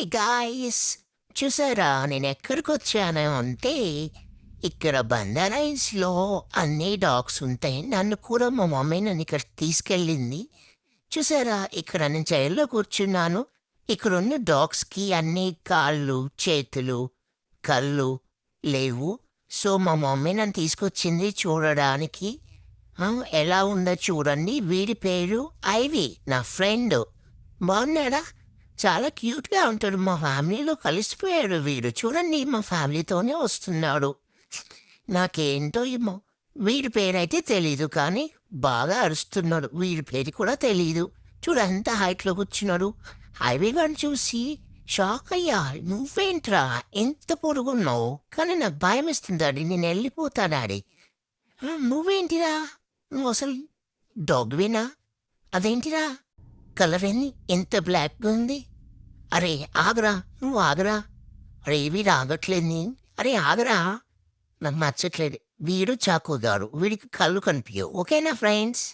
Hi guys! చూసారా నేనెక్కడికొచ్చాను అంటే, ఇక్కడ బంజారా హిల్స్‌లో అన్ని డాగ్స్ ఉంటాయి. నన్ను కూడా మా మమ్మీ నన్నిక్కడికి తీసుకెళ్ళింది. చూసారా ఇక్కడ నేను చైర్‌లో కూర్చున్నాను. ఇక్కడున్న డాగ్స్‌కి అన్ని కాళ్ళు, చేతులు, కళ్ళు లేవు. సో, మా మమ్మీ నన్ను తీసుకొచ్చింది చూడడానికి. ఎలా ఉందో చూడండి. వీడి పేరు ఐవీ నా ఫ్రెండు. బాగున్నాడా? చాలా క్యూట్‌గా ఉంటాడు. మా ఫ్యామిలీలో కలిసిపోయాడు వీడు. చూడండి మా ఫ్యామిలీతోనే వస్తున్నాడు. నాకేంటో ఏమో వీడి పేరైతే తెలీదు కానీ బాగా అరుస్తున్నాడు. వీడి పేరు కూడా తెలీదు. చూడు ఎంత హైట్‌లో కూర్చున్నాడు. హైవే గాడిని చూసి షాక్ అయ్యా. "నువ్వేంట్రా ఇంత పొడుగున్నావు? కానీ నాకు భయమేస్తుంది డాడీ. నేనెళ్ళిపోతా డాడీ." "నువ్వేంటిరా? నువ్వసలు డాగ్‌వేనా? అదేంటిరా కలరేంది ఇంత బ్లాక్‌గా ఉంది?" "అరే ఆగరా! నువ్వు ఆగరా! అరే వీడు ఆగట్లేదే! అరే ఆగరా! నాకు నచ్చట్లేదు. వీడు చాకోగాడు. వీడికి కళ్ళు కనిపియవు. ఓకేనా ఫ్రెండ్స్?"